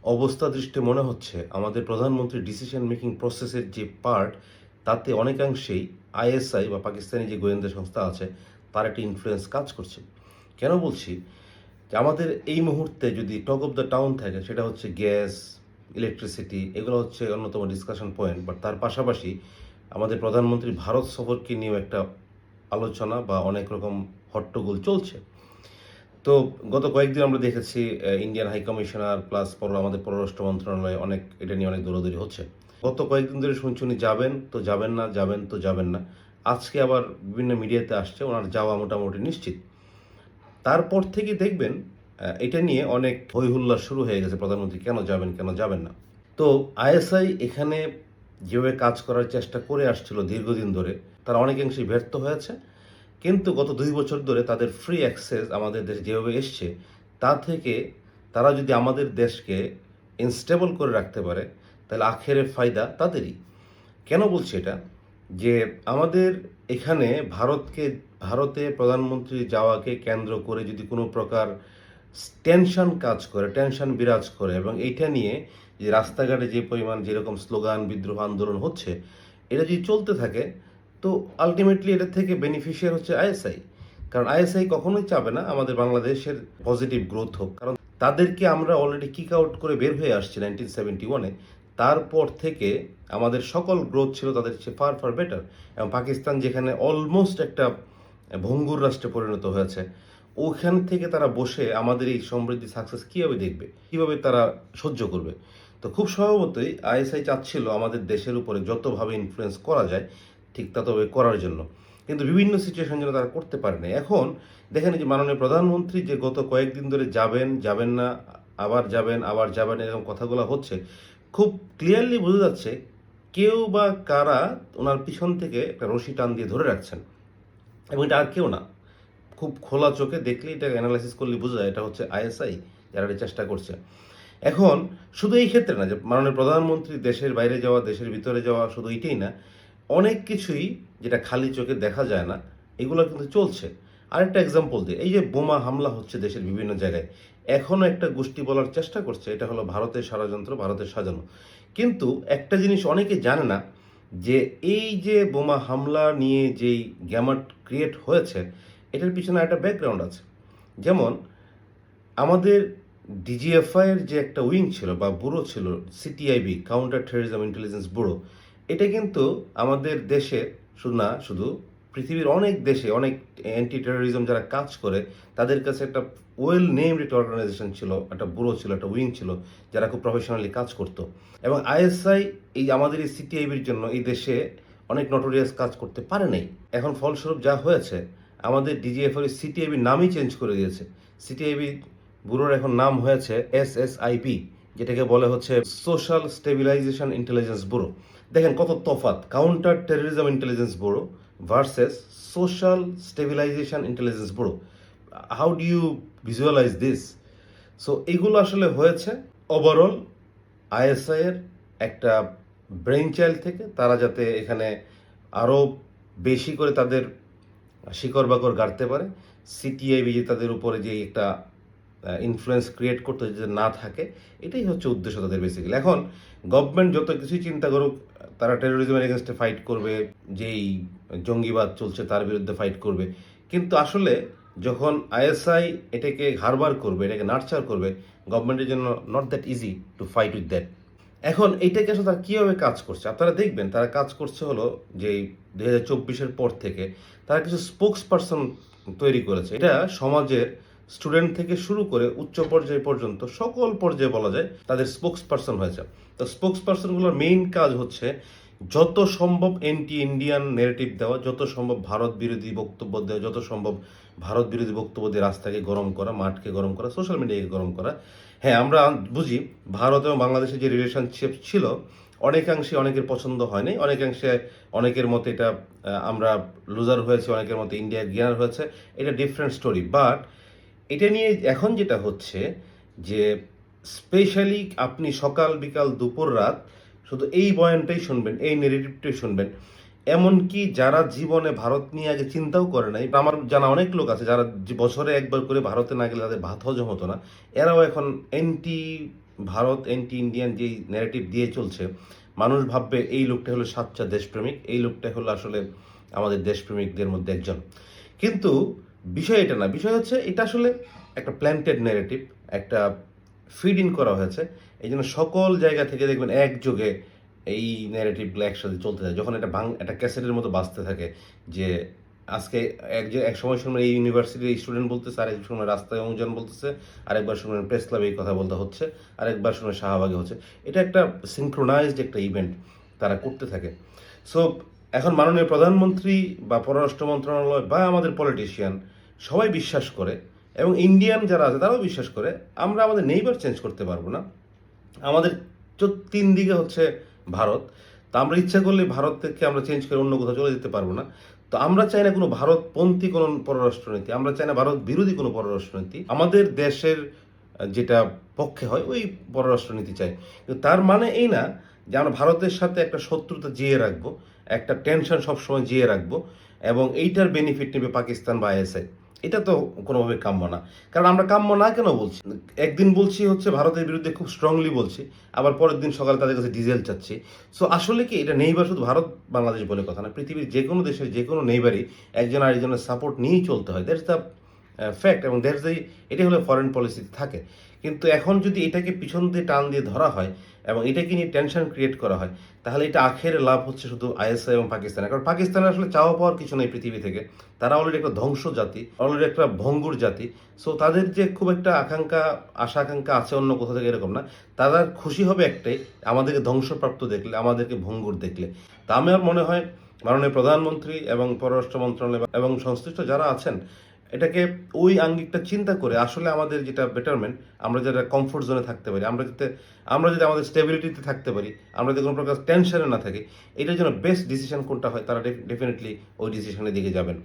অবস্থা দৃষ্টে মনে হচ্ছে আমাদের প্রধানমন্ত্রী ডিসিশন মেকিং প্রসেসের যে পার্ট, তাতে অনেকাংশেই আইএসআই বা পাকিস্তানি যে গোয়েন্দা সংস্থা আছে তার একটা ইনফ্লুয়েন্স কাজ করছে। কেন বলছি? যে আমাদের এই মুহূর্তে যদি টক অফ দ্য টাউন থাকে সেটা হচ্ছে গ্যাস, ইলেকট্রিসিটি, এগুলো হচ্ছে অন্যতম ডিসকাশন পয়েন্ট। বাট তার পাশাপাশি আমাদের প্রধানমন্ত্রী ভারত সফরকে নিয়েও একটা আলোচনা বা অনেক রকম হট্টগোল চলছে। তো গত কয়েকদিন আমরা দেখেছি ইন্ডিয়ান হাই কমিশনার প্লাস আমাদের পররাষ্ট্র মন্ত্রণালয়ে অনেক এটা নিয়ে অনেক দৌড়াদৌড়ি হচ্ছে। গত কয়েকদিন ধরে শুনছি উনি যাবেন তো যাবেন না, যাবেন তো যাবেন না। আজকে আবার বিভিন্ন মিডিয়াতে আসছে ওনার যাওয়া মোটামুটি নিশ্চিত। তারপর থেকে দেখবেন এটা নিয়ে অনেক হই হুল্লার শুরু হয়ে গেছে, প্রধানমন্ত্রী কেন যাবেন, কেন যাবেন না। তো আইএসআই এখানে যেভাবে কাজ করার চেষ্টা করে আসছিল দীর্ঘদিন ধরে, তারা অনেকাংশেই ব্যর্থ হয়েছে। কিন্তু গত ২ বছর ধরে তাদের ফ্রি অ্যাক্সেস আমাদের দেশে যেভাবে এসছে, তা থেকে তারা যদি আমাদের দেশকে ইনস্টেবল করে রাখতে পারে, তাহলে আখেরে ফায়দা তাদেরই। কেন বলছি এটা? যে আমাদের এখানে ভারতে প্রধানমন্ত্রী যাওয়াকে কেন্দ্র করে যদি কোনো প্রকার টেনশন কাজ করে, টেনশন বিরাজ করে, এবং এইটা নিয়ে যে রাস্তাঘাটে যে পরিমাণ যেরকম স্লোগান, বিদ্রোহ, আন্দোলন হচ্ছে, এটা যদি চলতে থাকে, তো আলটিমেটলি এটা থেকে বেনিফিশিয়ার হচ্ছে আইএসআই। কারণ আইএসআই কখনোই চাবে না আমাদের বাংলাদেশের পজিটিভ গ্রোথ হোক। কারণ তাদেরকে আমরা অলরেডি কিক আউট করে বের হয়ে আসছি 1971-এ। তারপর থেকে আমাদের সকল গ্রোথ ছিল তাদের চেয়ে ফার ফার বেটার। এবং পাকিস্তান যেখানে অলমোস্ট একটা ভঙ্গুর রাষ্ট্রে পরিণত হয়েছে, ওখান থেকে তারা বসে আমাদের এই সমৃদ্ধি সাকসেস কীভাবে দেখবে, কীভাবে তারা সহ্য করবে? তো খুব স্বভাবতই আইএসআই চাচ্ছিল আমাদের দেশের উপরে যতভাবে ইনফ্লুয়েন্স করা যায় ঠিক ততভাবে করার জন্য। কিন্তু বিভিন্ন সিচুয়েশন যেন তারা করতে পারে না। এখন দেখেন যে মাননীয় প্রধানমন্ত্রী যে গত কয়েকদিন ধরে যাবেন, যাবেন না, আবার যাবেন, আবার যাবেন, এরকম কথাগুলো হচ্ছে, খুব ক্লিয়ারলি বোঝা যাচ্ছে কেউ বা কারা ওনার পিছন থেকে একটা রশি টান দিয়ে ধরে রাখছেন। এবং এটা আর কেউ না, খুব খোলা চোখে দেখলে এটা অ্যানালাইসিস করলে বোঝা যায় এটা হচ্ছে আইএসআই যারা এটা চেষ্টা করছে। এখন শুধু এই ক্ষেত্রে না যে মাননীয় প্রধানমন্ত্রী দেশের বাইরে যাওয়া, দেশের ভিতরে যাওয়া, শুধু এটাই না, অনেক কিছুই যেটা খালি চোখে দেখা যায় না, এগুলো কিন্তু চলছে। আরেকটা এক্সাম্পল দিই, এই যে বোমা হামলা হচ্ছে দেশের বিভিন্ন জায়গায়, এখনও একটা গোষ্ঠী বলার চেষ্টা করছে এটা হলো ভারতের ষড়যন্ত্র, ভারতের সাজানো। কিন্তু একটা জিনিস অনেকে জানে না, যে এই যে বোমা হামলা নিয়ে যেই গ্যামাট ক্রিয়েট হয়েছে, এটার পিছনে একটা ব্যাকগ্রাউন্ড আছে। যেমন আমাদের ডিজিএফআই এর যে একটা উইং ছিল বা ব্যুরো ছিল, CTIB, counter terrorism intelligence bureau, এটা কিন্তু আমাদের দেশে শুধু না, শুধু পৃথিবীর অনেক দেশে অনেক অ্যান্টি টেরোরিজম যারা কাজ করে তাদের কাছে একটা ওয়েল নেমড একটা অর্গানাইজেশন ছিল, একটা ব্যুরো ছিল, একটা উইং ছিল, যারা খুব প্রফেশনালি কাজ করতো। এবং আইএসআই এই আমাদের এই সিটিআইবির জন্য এই দেশে অনেক নটোরিয়াস কাজ করতে পারে নাই। এখন ফলস্বরূপ যা হয়েছে, আমাদের ডিজিএফআই সিটিআইবির নামই চেঞ্জ করে দিয়েছে। সিটিআইবি ব্যুরোর এখন নাম হয়েছে এসএসআইবি, যেটাকে বলে হচ্ছে সোশ্যাল স্টেবিলাইজেশন ইন্টেলিজেন্স ব্যুরো। দেখেন কত তফাৎ, counter terrorism intelligence bureau versus social stabilisation intelligence bureau. How do you visualise this? So এগুলো আসলে হয়েছে ওভারঅল আইএসআই এর একটা ব্রেইন চাইল্ড থেকে, তারা যাতে এখানে আরও বেশি করে তাদের শিকড় বাকড় গাড়তে পারে, সিটিআইবি যে তাদের উপরে যে একটা ইনফ্লুয়েন্স ক্রিয়েট করতে যদি না থাকে, এটাই হচ্ছে উদ্দেশ্য তাদের বেসিক্যালি। এখন গভর্নমেন্ট যত কিছুই চিন্তা করুক, তারা টেরোরিজমের এগেনস্টে ফাইট করবে, যেই জঙ্গিবাদ চলছে তার বিরুদ্ধে ফাইট করবে, কিন্তু আসলে যখন আইএসআই এটাকে হারবার করবে, এটাকে নার্চার করবে, গভর্নমেন্টের জন্য not that easy to fight with that. এখন এইটাকে আসলে তারা কীভাবে কাজ করছে আপনারা দেখবেন, তারা কাজ করছে হলো যে 2024-এর পর থেকে তারা কিছু স্পোক্স পারসন তৈরি করেছে। এটা সমাজের স্টুডেন্ট থেকে শুরু করে উচ্চ পর্যায় পর্যন্ত সকল পর্যায়ে বলা যায় তাদের স্পোক্স পারসন হয়েছে। তো স্পোক্স পারসনগুলোর মেইন কাজ হচ্ছে যত সম্ভব অ্যান্টি ইন্ডিয়ান নেগেটিভ দেওয়া, যত সম্ভব ভারত বিরোধী বক্তব্য দেওয়া, যত সম্ভব ভারত বিরোধী বক্তব্য দিয়ে রাস্তাকে গরম করা, মাঠকে গরম করা, সোশ্যাল মিডিয়াকে গরম করা। হ্যাঁ, আমরা বুঝি ভারত এবং বাংলাদেশের যে রিলেশনশিপ ছিল অনেকাংশে অনেকের পছন্দ হয়নি, অনেকাংশে অনেকের মতে এটা আমরা লুজার হয়েছে, অনেকের মতে ইন্ডিয়া গেনার হয়েছে, এটা ডিফারেন্ট স্টোরি। বাট এটা নিয়ে এখন যেটা হচ্ছে যে স্পেশালি আপনি সকাল বিকাল দুপুর রাত শুধু এই বয়ানটাই শুনবেন, এই নেগেটিভটাই শুনবেন। এমনকি যারা জীবনে ভারত নিয়ে আগে চিন্তাও করে নাই, আমার জানা অনেক লোক আছে যারা বছরে একবার করে ভারতে না গেলে তাদের ভাত হজম হতো না, এরাও এখন অ্যান্টি ভারত অ্যান্টি ইন্ডিয়ান যেই ন্যারেটিভ দিয়ে চলছে, মানুষ ভাববে এই লোকটা হলো সাচ্চা দেশপ্রেমিক, এই লোকটা হলো আসলে আমাদের দেশপ্রেমিকদের মধ্যে একজন। কিন্তু বিষয় এটা না, বিষয় হচ্ছে এটা আসলে একটা প্ল্যান্টেড ন্যারেটিভ, একটা ফিড ইন করা হয়েছে। এই জন্য সকল জায়গা থেকে দেখবেন একযোগে এই ন্যারেটিভগুলো একসাথে চলতে থাকে। যখন এটা একটা ক্যাসেটের মতো বাজতে থাকে যে আজকে এক সময় শুনবেন এই ইউনিভার্সিটির স্টুডেন্ট বলতেছে, আরেক সময় রাস্তায় অমুকজন বলতেছে, আরেকবার শুনবেন প্রেস ক্লাবে এই কথা বলতে হচ্ছে, আরেকবার শুনবেন শাহবাগে হচ্ছে। এটা একটা সিনক্রোনাইজড একটা ইভেন্ট তারা করতে থাকে। সো এখন মাননীয় প্রধানমন্ত্রী বা পররাষ্ট্র মন্ত্রণালয় বা আমাদের পলিটিশিয়ান সবাই বিশ্বাস করে, এবং ইন্ডিয়ান যারা আছে তারাও বিশ্বাস করে, আমরা আমাদের নেইবার চেঞ্জ করতে পারবো না। আমাদের তিন দিকে হচ্ছে ভারত। তো আমরা ইচ্ছা করলে ভারত থেকে আমরা চেঞ্জ করে অন্য কোথাও চলে যেতে পারবো না। তো আমরা চাই না কোনো ভারতপন্থী কোনো পররাষ্ট্রনীতি, আমরা চাই না ভারত বিরোধী কোনো পররাষ্ট্রনীতি। আমাদের দেশের যেটা পক্ষে হয় ওই পররাষ্ট্রনীতি চাই। কিন্তু তার মানে এই না যে আমরা ভারতের সাথে একটা শত্রুতা জিয়ে রাখবো, একটা টেনশন সবসময় জিয়ে রাখবো, এবং এইটার বেনিফিট নেবে পাকিস্তান বা আইএসআই। এটা তো কোনোভাবে কাম্য না। কারণ আমরা কাম্য না কেন বলছি, একদিন বলছি হচ্ছে ভারতের বিরুদ্ধে খুব স্ট্রংলি বলছি, আবার পরের দিন সকালে তাদের কাছে ডিজেল চাচ্ছি। সো আসলে কি এটা নেইবার শুধু ভারত বাংলাদেশ বলে কথা না, পৃথিবীর যে কোনো দেশের যে কোনো নেইবারই একজন আরেকজনের সাপোর্ট নিয়েই চলতে হয়। দ্যাটস দ্য ফ্যাক্ট, এবং দ্যাটস দ্য, এটাই হলো ফরেন পলিসিতে থাকে। কিন্তু এখন যদি এটাকে পিছন দিয়ে টান দিয়ে ধরা হয় এবং এটাকে নিয়ে টেনশন ক্রিয়েট করা হয়, তাহলে এটা আখের লাভ হচ্ছে শুধু আইএসআই এবং পাকিস্তানের। কারণ পাকিস্তানের আসলে চাওয়া পাওয়ার কিছু নেই পৃথিবী থেকে। তারা অলরেডি একটা ধ্বংস জাতি, অলরেডি একটা ভঙ্গুর জাতি। সো তাদের যে খুব একটা আশা আকাঙ্ক্ষা আছে অন্য কোথাও থেকে এরকম না। তারা খুশি হবে একটাই, আমাদেরকে ধ্বংসপ্রাপ্ত দেখলে, আমাদেরকে ভঙ্গুর দেখলে। তা আমার মনে হয় মাননীয় প্রধানমন্ত্রী এবং পররাষ্ট্র মন্ত্রণালয় এবং সংশ্লিষ্ট যারা আছেন, এটাকে ওই আঙ্গিকটা চিন্তা করে আসলে আমাদের যেটা বেটারমেন্ট, আমরা যারা কমফোর্ট জোনে থাকতে পারি, আমরা যদি আমাদের স্টেবিলিটিতে থাকতে পারি, আমরা যদি কোনো প্রকার টেনশনে না থাকি, এটার জন্য বেস্ট ডিসিশন কোনটা হয়, তারা ডেফিনেটলি ওই ডিসিশনের দিকে যাবেন।